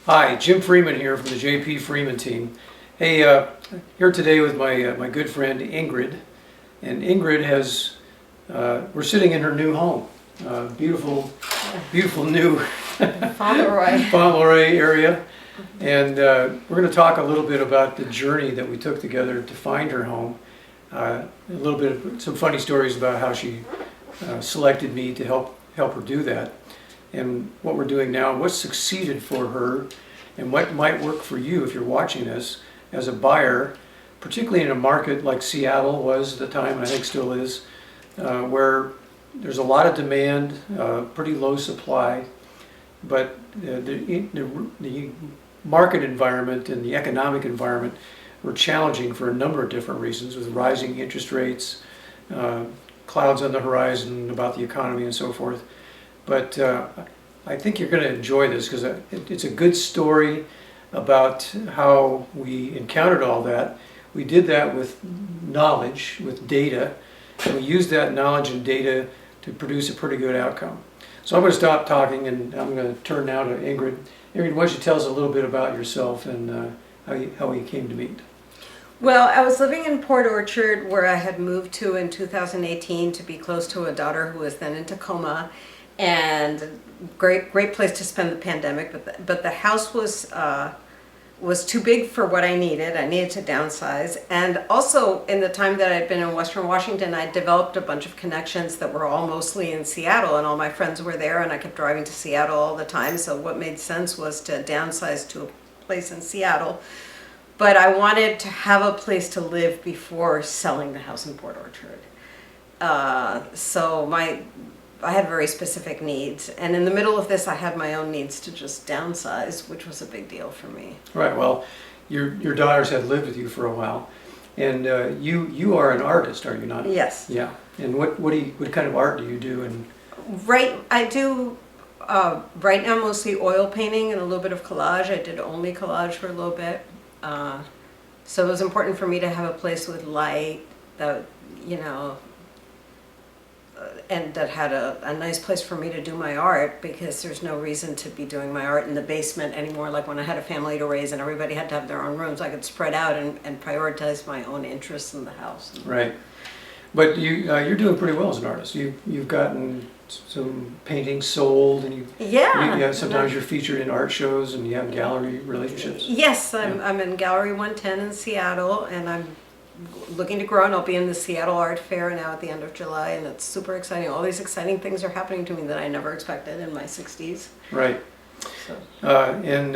Hi, Jim Freeman here from the JP Freeman team. Hey, here today with my good friend Ingrid, and Ingrid has we're sitting in her new home, beautiful new Fauntleroy area, and we're going to talk a little bit about the journey that we took together to find her home. A little bit of some funny stories about how she selected me to help her do that, and what we're doing now, what succeeded for her, and what might work for you if you're watching this as a buyer, particularly in a market like Seattle was at the time, and I think still is, where there's a lot of demand, pretty low supply, but the market environment and the economic environment were challenging for a number of different reasons, with rising interest rates, clouds on the horizon about the economy and so forth. But I think you're going to enjoy this because it's a good story about how we encountered all that. We did that with knowledge, with data, and we used that knowledge and data to produce a pretty good outcome. So I'm going to stop talking and I'm going to turn now to Ingrid. Ingrid, why don't you tell us a little bit about yourself and how we came to meet? Well, I was living in Port Orchard, where I had moved to in 2018 to be close to a daughter who was then in Tacoma, and great place to spend the pandemic. But the house was too big for what I needed. I needed to downsize, and also in the time that I'd been in Western Washington, I developed a bunch of connections that were all mostly in Seattle, and all my friends were there, and I kept driving to Seattle all the time. So what made sense was to downsize to a place in Seattle. But I wanted to have a place to live before selling the house in Port Orchard. So I had very specific needs. And in the middle of this, I had my own needs to just downsize, which was a big deal for me. Right, well, your daughters had lived with you for a while. And you are an artist, are you not? Yes. Yeah. And what kind of art do you do? And I do right now mostly oil painting and a little bit of collage. I did only collage for a little bit. So it was important for me to have a place with light that, and that had a nice place for me to do my art, because there's no reason to be doing my art in the basement anymore. Like when I had a family to raise and everybody had to have their own rooms, I could spread out and prioritize my own interests in the house. Right. But you're doing pretty well as an artist. You've gotten some paintings sold, and sometimes you're featured in art shows, and you have gallery relationships. Yes, I'm in Gallery 110 in Seattle, and I'm looking to grow, and I'll be in the Seattle Art Fair now at the end of July, and it's super exciting. All these exciting things are happening to me that I never expected in my 60s. Right. So. And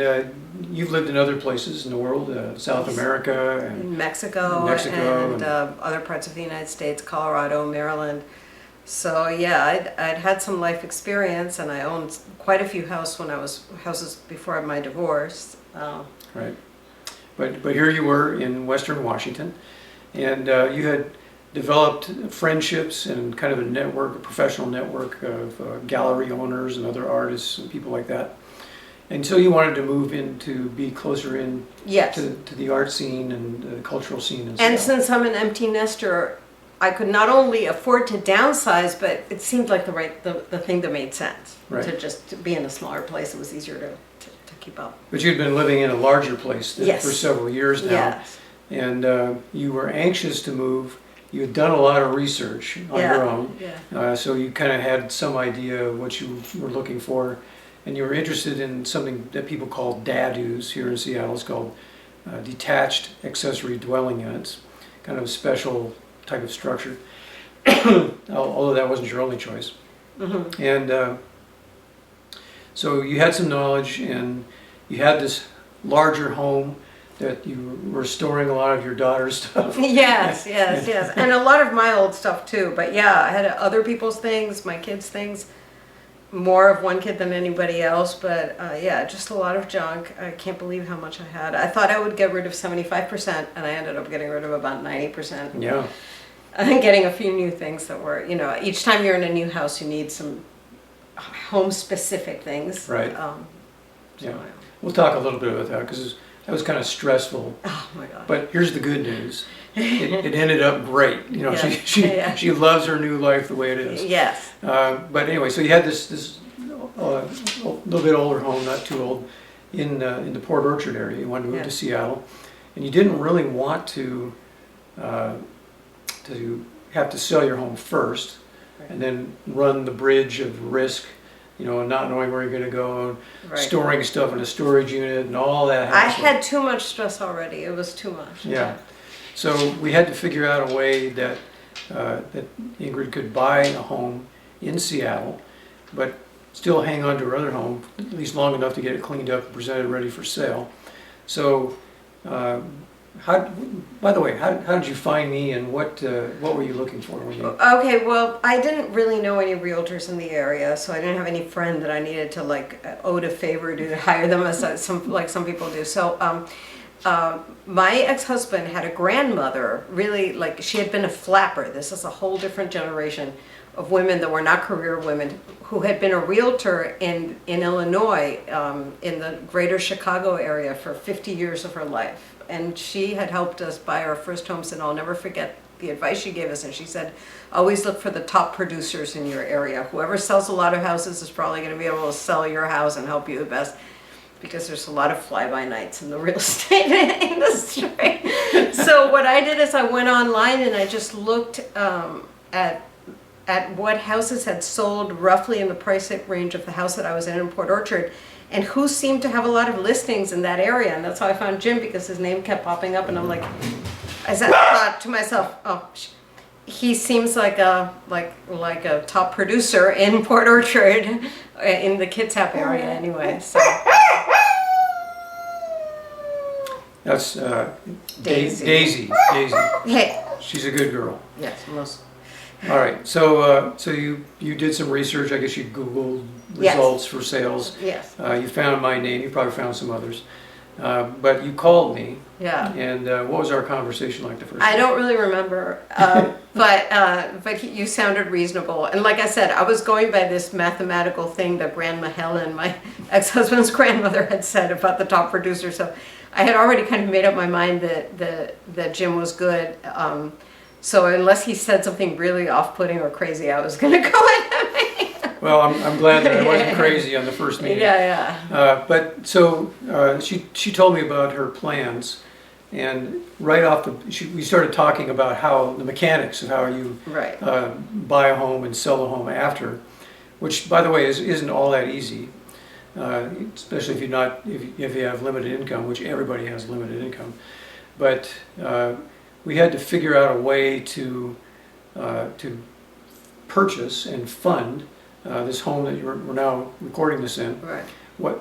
you've lived in other places in the world, South America, and in Mexico and other parts of the United States, Colorado, Maryland. So yeah, I'd had some life experience, and I owned quite a few houses before my divorce. Right. But here you were in Western Washington, and you had developed friendships and kind of a professional network of gallery owners and other artists and people like that. And so you wanted to move in to be closer in to the art scene and the cultural scene. And since I'm an empty nester, I could not only afford to downsize, but it seemed like the thing that made sense. Right. To just be in a smaller place. It was easier to keep up. But you'd been living in a larger place for several years now. Yes. And you were anxious to move. You had done a lot of research on your own. Yeah. So you kind of had some idea of what you were looking for. And you were interested in something that people call DADUs here in Seattle. It's called detached accessory dwelling units, kind of a special type of structure, although that wasn't your only choice. Mm-hmm. And so you had some knowledge, and you had this larger home that you were storing a lot of your daughter's stuff. Yes, and a lot of my old stuff too. But yeah, I had other people's things, my kids' things. More of one kid than anybody else, but just a lot of junk. I can't believe how much I had. I thought I would get rid of 75%, and I ended up getting rid of about 90%. Yeah. And getting a few new things that were, each time you're in a new house, you need some home-specific things. Right. We'll talk a little bit about that, because that was kind of stressful. Oh my God. But here's the good news. It ended up great. She loves her new life the way it is. Yes. But anyway, so you had this little bit older home, not too old, in the Port Orchard area. You wanted to move Yeah. to Seattle, and you didn't really want to have to sell your home first, and then run the bridge of risk, and not knowing where you're going to go, Right. storing stuff in a storage unit, and all that. I hassle. had too much stress already. It was too much. Yeah. So we had to figure out a way that that Ingrid could buy a home in Seattle, but still hang on to her other home at least long enough to get it cleaned up and presented ready for sale. So, by the way, how did you find me, and what were you looking for when you? Okay, well, I didn't really know any realtors in the area, so I didn't have any friend that I needed to owed a favor to hire them as some people do. So, my ex-husband had a grandmother, really, she had been a flapper. This is a whole different generation of women that were not career women, who had been a realtor in Illinois, in the greater Chicago area for 50 years of her life. And she had helped us buy our first homes, and I'll never forget the advice she gave us. And she said, always look for the top producers in your area. Whoever sells a lot of houses is probably going to be able to sell your house and help you the best, because there's a lot of fly-by-nights in the real estate industry. So what I did is I went online and I just looked at what houses had sold roughly in the price range of the house that I was in Port Orchard, and who seemed to have a lot of listings in that area. And that's how I found Jim, because his name kept popping up, and I thought to myself, oh, he seems like a top producer in Port Orchard, in the Kitsap area anyway. So That's Daisy. Daisy. hey, She's a good girl. yes, most. All right. So you did some research. I guess you Googled Yes. results for sales. Yes. You found my name. You probably found some others. But you called me. Yeah. And what was our conversation like the first I time? don't really remember, but you sounded reasonable. And like I said, I was going by this mathematical thing that Grandma Helen, my ex-husband's grandmother, had said about the top producer. So I had already kind of made up my mind that Jim was good. So unless he said something really off-putting or crazy, I was going to go with him. Well, I'm glad that I wasn't crazy on the first meeting. Yeah. But so she told me about her plans, and right off we started talking about how the mechanics of how you Right. buy a home and sell a home after, which, by the way, isn't all that easy, especially if you have limited income, which everybody has limited income. But we had to figure out a way to purchase and fund this home that we're now recording this in. Right.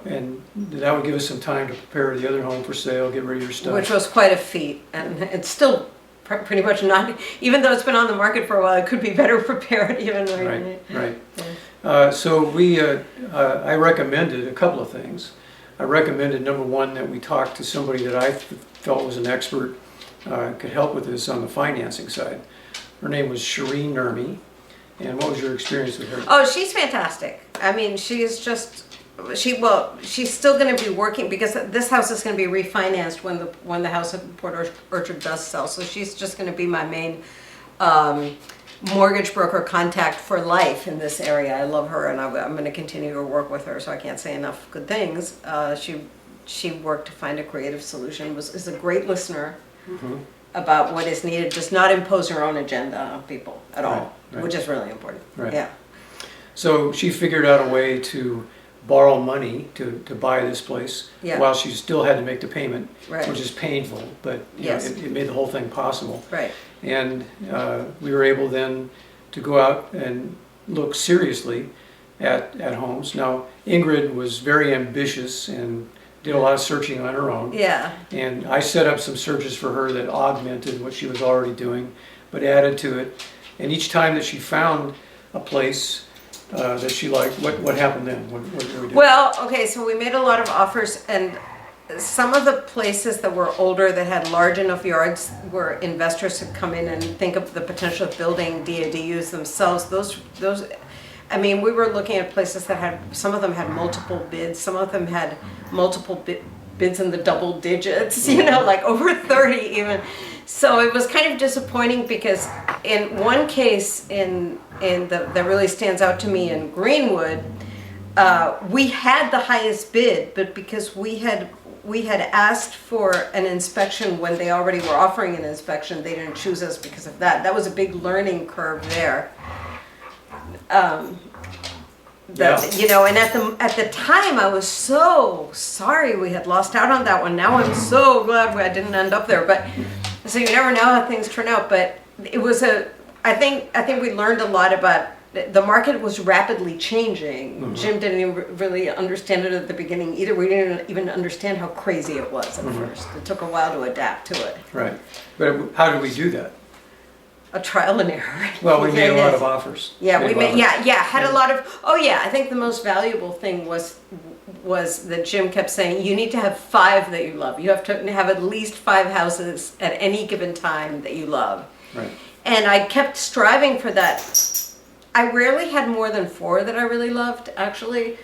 And that would give us some time to prepare the other home for sale, get rid of your stuff. Which was quite a feat, and it's still pretty much not, even though it's been on the market for a while, it could be better prepared even Right. Yeah. So I recommended a couple of things. I recommended, number one, that we talk to somebody that I felt was an expert, could help with this on the financing side. Her name was Shireen Nurmi. And what was your experience with her? Oh, she's fantastic. I mean, she's still going to be working, because this house is going to be refinanced when the house at Port Orchard does sell. So she's just going to be my main mortgage broker contact for life in this area. I love her, and I'm going to continue to work with her, so I can't say enough good things. She worked to find a creative solution, is a great listener. Mm-hmm. About what is needed, does not impose her own agenda on people at all, Right. which is really important. Right. Yeah. So she figured out a way to borrow money to buy this place, Yeah. while she still had to make the payment, Right. which is painful, but Yes. it made the whole thing possible. Right. And we were able then to go out and look seriously at homes. Now, Ingrid was very ambitious and did a lot of searching on her own. Yeah. And I set up some searches for her that augmented what she was already doing, but added to it. And each time that she found a place that she liked, what happened then? What did we do? Well, okay, so we made a lot of offers, and some of the places that were older, that had large enough yards, where investors could come in and think of the potential of building DADUs themselves. Those. I mean, we were looking at places that some of them had multiple bids, some of them had multiple bids in the double digits, like over 30 even. So it was kind of disappointing, because in one case that really stands out to me in Greenwood, we had the highest bid, but because we had asked for an inspection when they already were offering an inspection, they didn't choose us because of that. That was a big learning curve there. You know, and at the time I was so sorry we had lost out on that one. Now I'm so glad I didn't end up there. But so you never know how things turn out. But it was I think we learned a lot about the market was rapidly changing. Mm-hmm. Jim didn't even really understand it at the beginning either. We didn't even understand how crazy it was at first. It took a while to adapt to it. Right. But how did we do that? A trial and error. Well, we made a lot of offers. Yeah, we made had a lot of. Oh yeah, I think the most valuable thing was that Jim kept saying you need to have 5 that you love. You have to have at least 5 houses at any given time that you love. Right. And I kept striving for that. I rarely had more than 4 that I really loved, actually.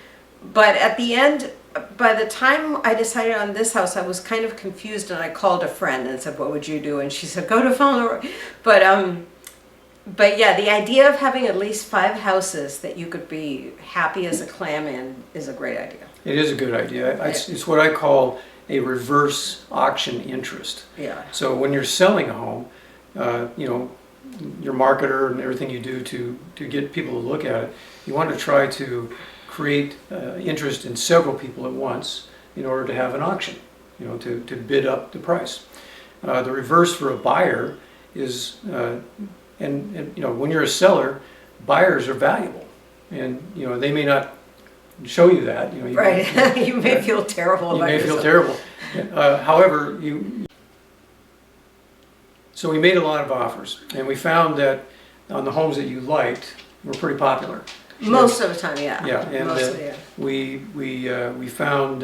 But at the end, by the time I decided on this house, I was kind of confused, and I called a friend and said, "What would you do?" And she said, "Go to Fauntleroy." But yeah, the idea of having at least 5 houses that you could be happy as a clam in is a great idea. It is a good idea. It's what I call a reverse auction interest. Yeah. So when you're selling a home, you know, your marketer and everything you do to get people to look at it, you want to try to create interest in several people at once in order to have an auction, you know, to bid up the price. The reverse for a buyer is, and you know, when you're a seller, buyers are valuable, and you know they may not show you that. You know, you may feel terrible about yourself. You may feel terrible. However, so we made a lot of offers, and we found that on the homes that you liked were pretty popular. Most of the time, yeah. Yeah, and mostly, yeah. we found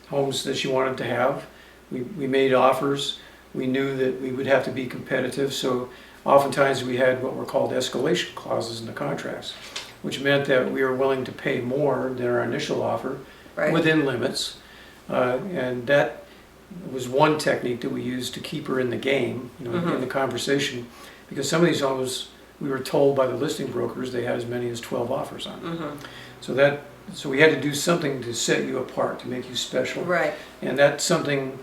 homes that she wanted to have. We made offers. We knew that we would have to be competitive, so oftentimes we had what were called escalation clauses in the contracts, which meant that we were willing to pay more than our initial offer, right, within limits, and that was one technique that we used to keep her in the game, you know, in the conversation, because some of these homes, we were told by the listing brokers they had as many as 12 offers on them. So we had to do something to set you apart, to make you special. Right. And that something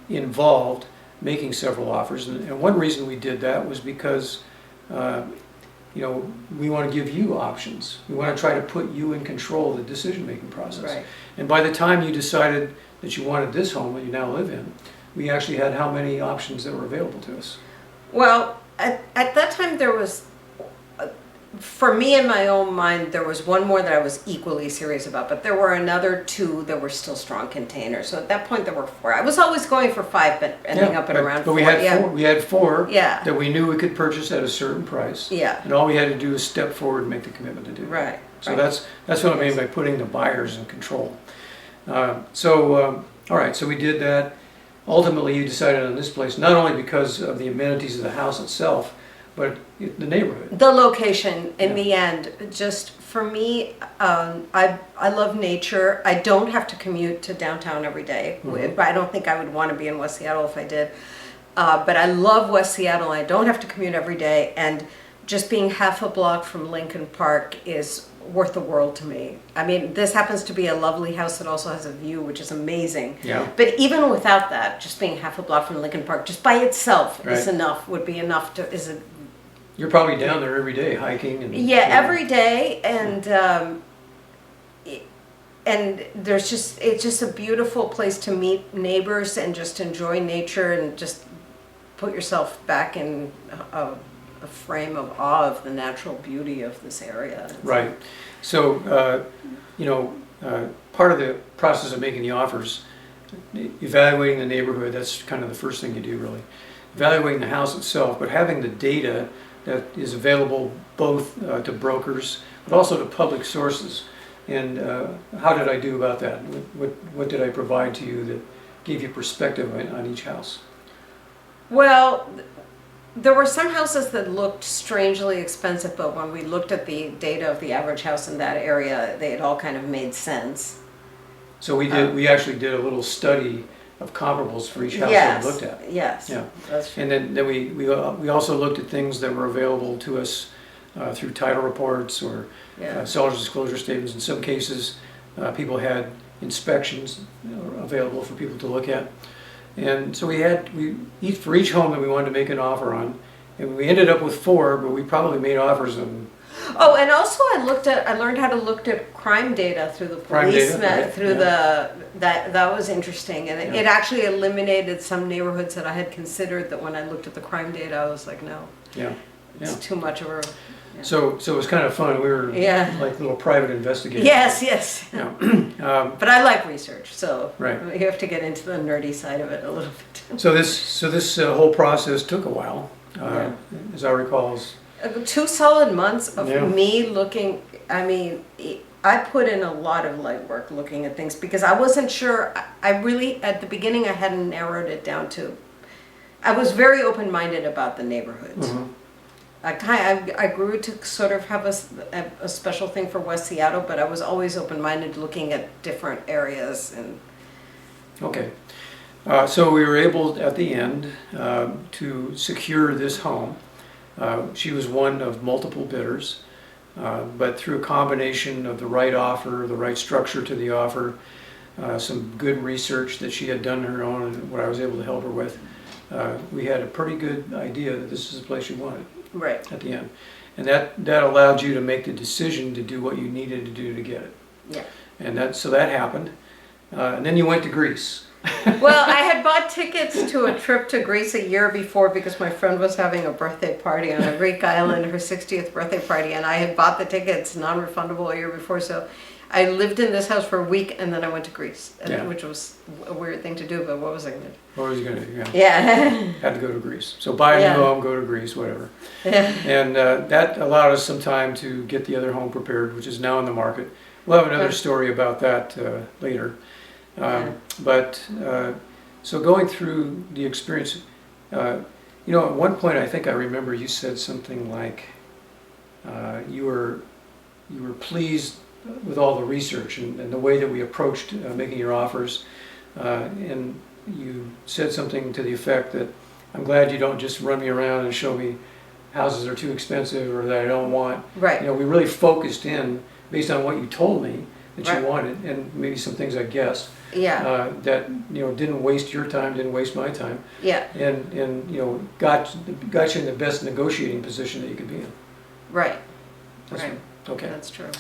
involved making several offers. And one reason we did that was because, you know, we want to give you options. We want to try to put you in control of the decision-making process. Right. And by the time you decided that you wanted this home that you now live in, we actually had how many options that were available to us? Well, at that time there was, for me in my own mind, there was one more that I was equally serious about, but there were another 2 that were still strong contenders. So at that point there were 4. I was always going for 5, but ending up at around 4. But we had 4. We had 4 yeah, that we knew we could purchase at a certain price. Yeah. And all we had to do was step forward and make the commitment to do it. Right. So right. that's what I mean by putting the buyers in control. All right, so we did that. Ultimately, you decided on this place, not only because of the amenities of the house itself, but the neighborhood. The location, in the end, just for me, I love nature. I don't have to commute to downtown every day. I don't think I would want to be in West Seattle if I did. But I love West Seattle. I don't have to commute every day. And just being half a block from Lincoln Park is worth the world to me. I mean, this happens to be a lovely house that also has a view, which is amazing. Yeah. But even without that, just being half a block from Lincoln Park, just by itself Right. is enough. Would be enough to. You're probably down there every day hiking and. Yeah, every day, and it's just a beautiful place to meet neighbors and just enjoy nature and just put yourself back in a frame of awe of the natural beauty of this area. Right. So, you know, part of the process of making the offers, evaluating the neighborhood, that's kind of the first thing you do, really. Evaluating the house itself, but having the data that is available both to brokers, but also to public sources. And how did I do about that? What did I provide to you that gave you perspective on each house? Well, there were some houses that looked strangely expensive, but when we looked at the data of the average house in that area, it all kind of made sense. So we actually did a little study of comparables for each house that we looked at. Yes. Yeah. That's true. And then we also looked at things that were available to us through title reports or Yeah. seller's disclosure statements. In some cases, people had inspections available for people to look at. And so for each home that we wanted to make an offer on, and we ended up with 4, but we probably made offers on. Oh, and also I learned how to look at crime data through the Crime police data, net, right, through that was interesting, and Yeah. it actually eliminated some neighborhoods that I had considered that when I looked at the crime data, I was like, no, Yeah. it's too much of a. Yeah. So it was kind of fun. We were Yeah. like little private investigators. Yes. Yeah. But I like research, so Right. you have to get into the nerdy side of it a little bit. So this whole process took a while, Yeah. as I recall. 2 solid months of Yeah. me looking. I mean, I put in a lot of legwork looking at things because I wasn't sure. I really, at the beginning, I hadn't narrowed it down to. I was very open-minded about the neighborhoods. Mhm. I grew to sort of have a special thing for West Seattle, but I was always open-minded looking at different areas and. Okay. So we were able at the end to secure this home. She was one of multiple bidders, but through a combination of the right offer, the right structure to the offer, some good research that she had done her own and what I was able to help her with, we had a pretty good idea that this is the place you wanted. Right. At the end. And that allowed you to make the decision to do what you needed to do to get it. Yeah. And so that happened. And then you went to Greece. Well, I had bought tickets to a trip to Greece a year before because my friend was having a birthday party on a Greek island, her 60th birthday party, and I had bought the tickets non-refundable a year before. So I lived in this house for a week and then I went to Greece, Yeah. which was a weird thing to do, but what was I going to do? What was you going to do? Yeah. Yeah. Had to go to Greece. So buy a Yeah. new home, go to Greece, whatever. Yeah. And that allowed us some time to get the other home prepared, which is now in the market. We'll have another Okay. story about that later. Yeah. But so going through the experience, at one point I think I remember you said something like you were pleased with all the research and the way that we approached making your offers, and you said something to the effect that I'm glad you don't just run me around and show me houses are too expensive or that I don't want. Right. We really focused in based on what you told me that Right. you wanted, and maybe some things I guessed Yeah. that didn't waste your time, didn't waste my time, Yeah. and got you in the best negotiating position that you could be in. Right. That's Right. Okay. That's true.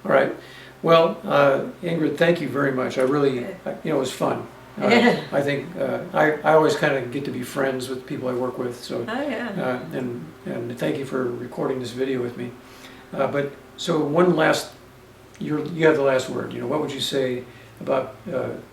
All right. Well, Ingrid, thank you very much. I really, it was fun. I think I always kind of get to be friends with people I work with. So, Oh yeah. and thank you for recording this video with me. But so one last, you have the last word. What would you say about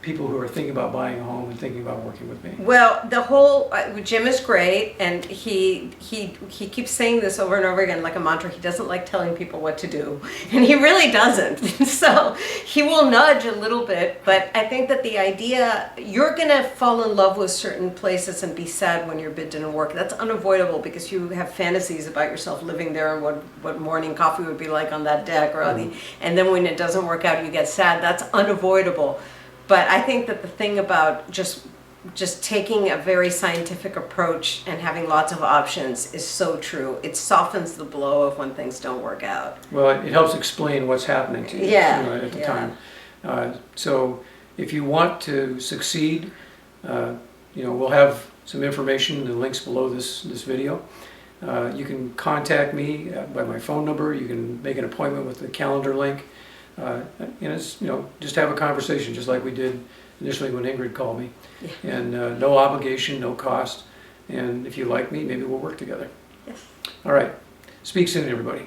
people who are thinking about buying a home and thinking about working with me? Well, the whole Jim is great, and he keeps saying this over and over again like a mantra. He doesn't like telling people what to do, and he really doesn't. So he will nudge a little bit, but I think that the idea, you're gonna fall in love with certain places and be sad when your bid didn't work. That's unavoidable because you have fantasies about yourself living there and what morning coffee would be like on that deck, or and then when it doesn't work out, you get sad. That's unavoidable. But I think that the thing about just taking a very scientific approach and having lots of options is so true. It softens the blow of when things don't work out. Well, it helps explain what's happening to you, Yeah, at the yeah. time. So if you want to succeed, we'll have some information, the links below this video. You can contact me by my phone number. You can make an appointment with the calendar link. It's, just have a conversation, just like we did initially when Ingrid called me. Yeah. And no obligation, no cost. And if you like me, maybe we'll work together. Yes. All right. Speak soon, everybody.